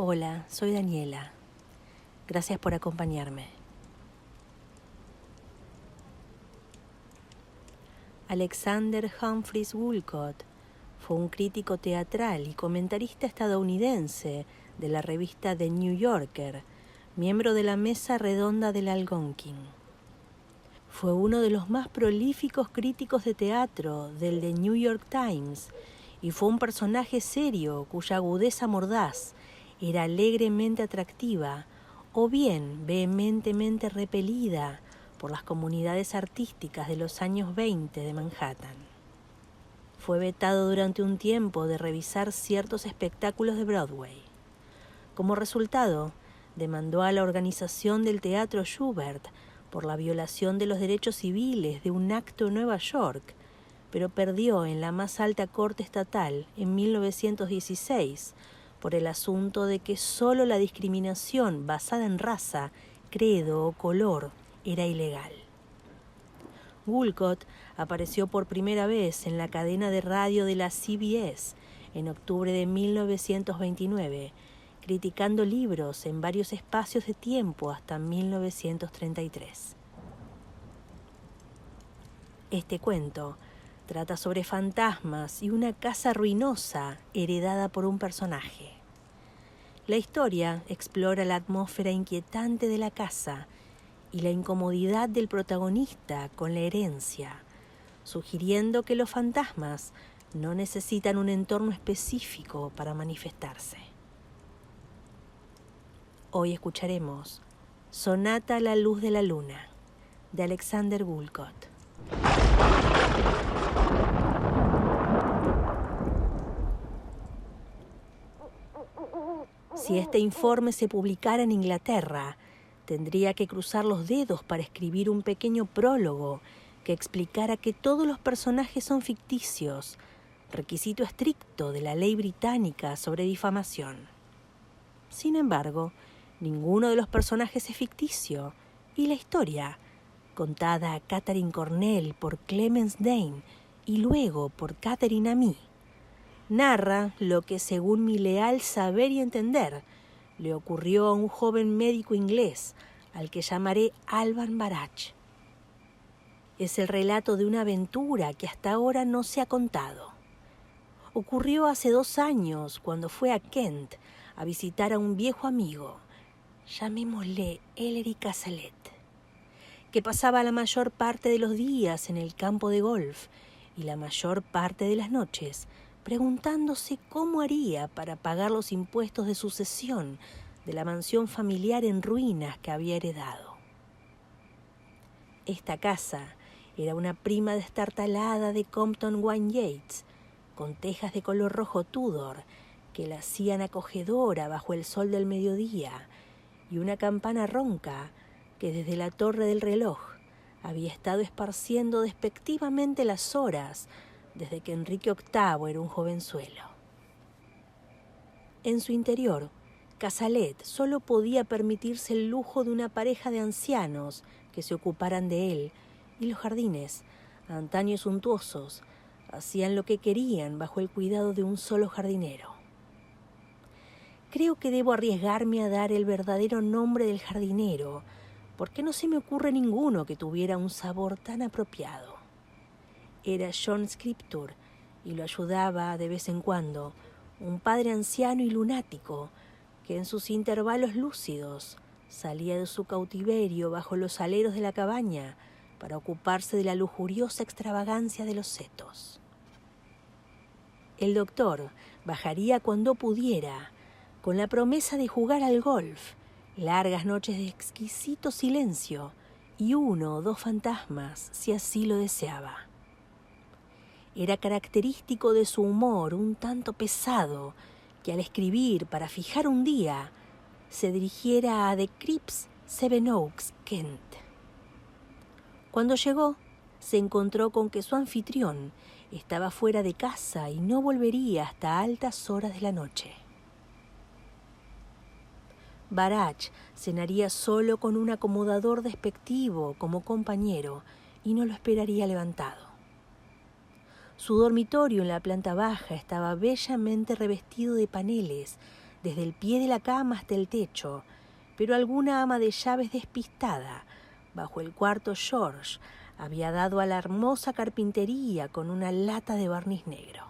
Hola, soy Daniela. Gracias por acompañarme. Alexander Humphreys Woolcott fue un crítico teatral y comentarista estadounidense de la revista The New Yorker, miembro de la Mesa Redonda del Algonquin. Fue uno de los más prolíficos críticos de teatro del The New York Times y fue un personaje serio cuya agudeza mordaz era alegremente atractiva o bien vehementemente repelida por las comunidades artísticas de los años 20 de Manhattan. Fue vetado durante un tiempo de revisar ciertos espectáculos de Broadway. Como resultado, demandó a la organización del Teatro Shubert por la violación de los derechos civiles de un acto en Nueva York, pero perdió en la más alta corte estatal en 1916 por el asunto de que solo la discriminación basada en raza, credo o color era ilegal. Woolcott apareció por primera vez en la cadena de radio de la CBS en octubre de 1929, criticando libros en varios espacios de tiempo hasta 1933. Este cuento trata sobre fantasmas y una casa ruinosa heredada por un personaje. La historia explora la atmósfera inquietante de la casa y la incomodidad del protagonista con la herencia, sugiriendo que los fantasmas no necesitan un entorno específico para manifestarse. Hoy escucharemos Sonata a la luz de la luna, de Alexander Woolcott. Si este informe se publicara en Inglaterra, tendría que cruzar los dedos para escribir un pequeño prólogo que explicara que todos los personajes son ficticios, requisito estricto de la ley británica sobre difamación. Sin embargo, ninguno de los personajes es ficticio, y la historia, contada a Catherine Cornell por Clemence Dane y luego por Catherine Amy, narra lo que, según mi leal saber y entender, le ocurrió a un joven médico inglés al que llamaré Alban Barach. Es el relato de una aventura que hasta ahora no se ha contado. Ocurrió hace 2 años cuando fue a Kent a visitar a un viejo amigo, llamémosle Ellery Cazalet, que pasaba la mayor parte de los días en el campo de golf y la mayor parte de las noches preguntándose cómo haría para pagar los impuestos de sucesión de la mansión familiar en ruinas que había heredado. Esta casa era una prima destartalada de Compton Wine Yates, con tejas de color rojo Tudor que la hacían acogedora bajo el sol del mediodía, y una campana ronca que desde la torre del reloj había estado esparciendo despectivamente las horas desde que Enrique VIII era un jovenzuelo. En su interior, Cazalet solo podía permitirse el lujo de una pareja de ancianos que se ocuparan de él, y los jardines, antaño suntuosos, hacían lo que querían bajo el cuidado de un solo jardinero. Creo que debo arriesgarme a dar el verdadero nombre del jardinero, porque no se me ocurre ninguno que tuviera un sabor tan apropiado. Era John Scriptur, y lo ayudaba de vez en cuando un padre anciano y lunático que en sus intervalos lúcidos salía de su cautiverio bajo los aleros de la cabaña para ocuparse de la lujuriosa extravagancia de los setos. El doctor bajaría cuando pudiera, con la promesa de jugar al golf, largas noches de exquisito silencio y 1 o 2 fantasmas si así lo deseaba. Era característico de su humor un tanto pesado que al escribir para fijar un día se dirigiera a The Cribbs, Sevenoaks, Kent. Cuando llegó, se encontró con que su anfitrión estaba fuera de casa y no volvería hasta altas horas de la noche. Barach cenaría solo con un acomodador despectivo como compañero y no lo esperaría levantado. Su dormitorio en la planta baja estaba bellamente revestido de paneles desde el pie de la cama hasta el techo, pero alguna ama de llaves despistada, bajo el cuarto George, había dado a la hermosa carpintería con una lata de barniz negro.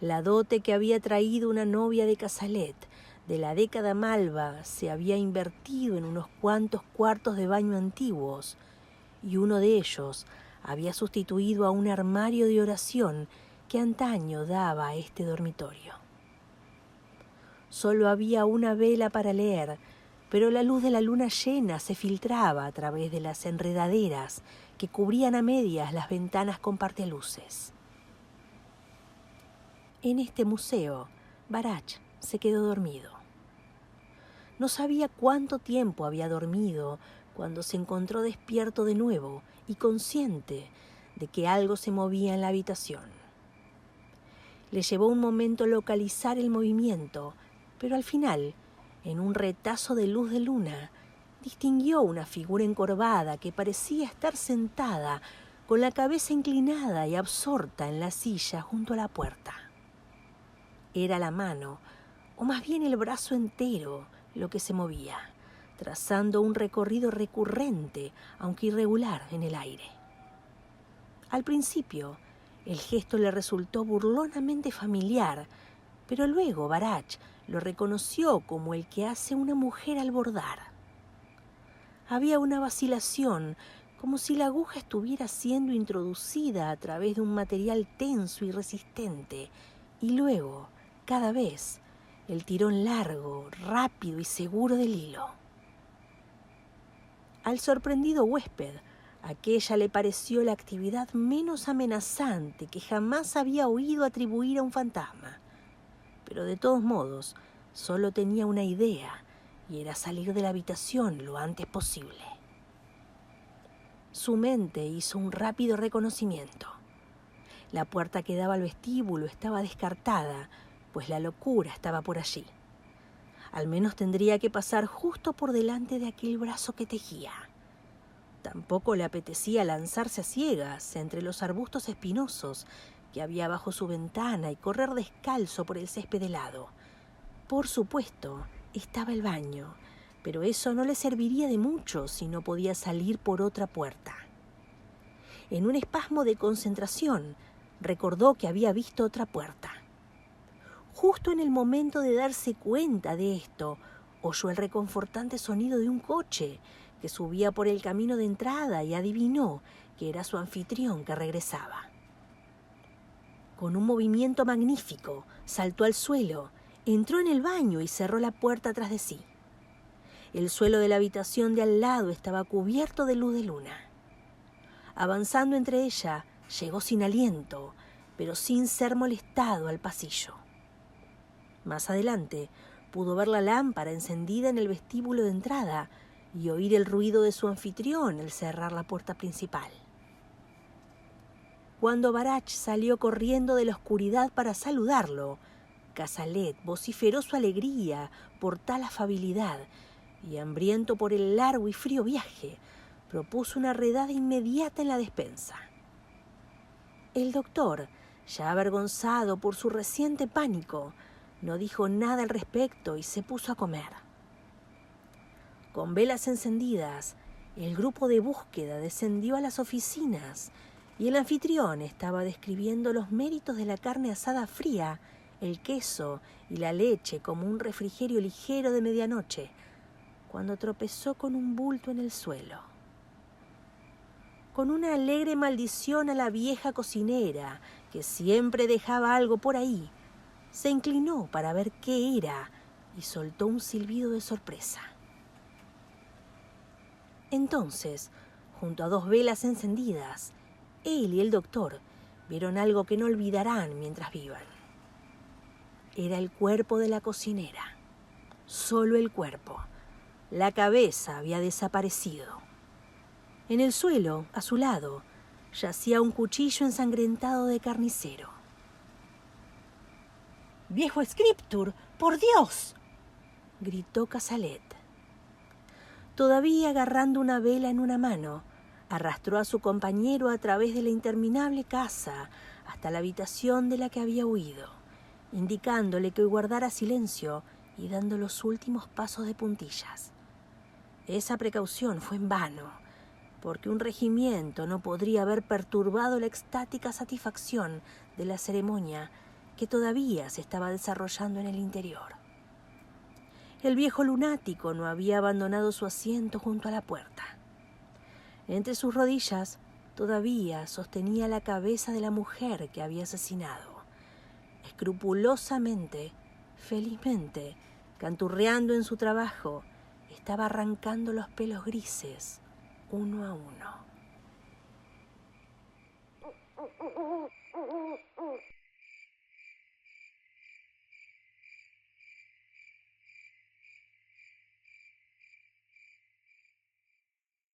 La dote que había traído una novia de Cazalet de la década malva se había invertido en unos cuantos cuartos de baño antiguos, y uno de ellos había sustituido a un armario de oración que antaño daba a este dormitorio. Solo había una vela para leer, pero la luz de la luna llena se filtraba a través de las enredaderas que cubrían a medias las ventanas con parteluces. En este museo, Barach se quedó dormido. No sabía cuánto tiempo había dormido cuando se encontró despierto de nuevo y consciente de que algo se movía en la habitación. Le llevó un momento localizar el movimiento, pero al final, en un retazo de luz de luna, distinguió una figura encorvada que parecía estar sentada con la cabeza inclinada y absorta en la silla junto a la puerta. Era la mano, o más bien el brazo entero, lo que se movía, trazando un recorrido recurrente, aunque irregular, en el aire. Al principio, el gesto le resultó burlonamente familiar, pero luego Barach lo reconoció como el que hace una mujer al bordar. Había una vacilación, como si la aguja estuviera siendo introducida a través de un material tenso y resistente, y luego, cada vez, el tirón largo, rápido y seguro del hilo. Al sorprendido huésped, aquella le pareció la actividad menos amenazante que jamás había oído atribuir a un fantasma. Pero de todos modos, solo tenía una idea, y era salir de la habitación lo antes posible. Su mente hizo un rápido reconocimiento. La puerta que daba al vestíbulo estaba descartada, pues la locura estaba por allí. Al menos tendría que pasar justo por delante de aquel brazo que tejía. Tampoco le apetecía lanzarse a ciegas entre los arbustos espinosos que había bajo su ventana y correr descalzo por el césped helado. Por supuesto, estaba el baño, pero eso no le serviría de mucho si no podía salir por otra puerta. En un espasmo de concentración, recordó que había visto otra puerta. Justo en el momento de darse cuenta de esto, oyó el reconfortante sonido de un coche que subía por el camino de entrada y adivinó que era su anfitrión que regresaba. Con un movimiento magnífico, saltó al suelo, entró en el baño y cerró la puerta tras de sí. El suelo de la habitación de al lado estaba cubierto de luz de luna. Avanzando entre ella, llegó sin aliento, pero sin ser molestado al pasillo. Más adelante, pudo ver la lámpara encendida en el vestíbulo de entrada y oír el ruido de su anfitrión al cerrar la puerta principal. Cuando Barach salió corriendo de la oscuridad para saludarlo, Cazalet vociferó su alegría por tal afabilidad y, hambriento por el largo y frío viaje, propuso una redada inmediata en la despensa. El doctor, ya avergonzado por su reciente pánico, no dijo nada al respecto y se puso a comer. Con velas encendidas, el grupo de búsqueda descendió a las oficinas y el anfitrión estaba describiendo los méritos de la carne asada fría, el queso y la leche como un refrigerio ligero de medianoche, cuando tropezó con un bulto en el suelo. Con una alegre maldición a la vieja cocinera, que siempre dejaba algo por ahí, se inclinó para ver qué era y soltó un silbido de sorpresa. Entonces, junto a dos velas encendidas, él y el doctor vieron algo que no olvidarán mientras vivan. Era el cuerpo de la cocinera. Solo el cuerpo. La cabeza había desaparecido. En el suelo, a su lado, yacía un cuchillo ensangrentado de carnicero. ¡Viejo Scriptur! ¡Por Dios!, gritó Cazalet. Todavía agarrando una vela en una mano, arrastró a su compañero a través de la interminable casa hasta la habitación de la que había huido, indicándole que guardara silencio y dando los últimos pasos de puntillas. Esa precaución fue en vano, porque un regimiento no podría haber perturbado la extática satisfacción de la ceremonia que todavía se estaba desarrollando en el interior. El viejo lunático no había abandonado su asiento junto a la puerta. Entre sus rodillas todavía sostenía la cabeza de la mujer que había asesinado. Escrupulosamente, felizmente, canturreando en su trabajo, estaba arrancando los pelos grises uno a uno.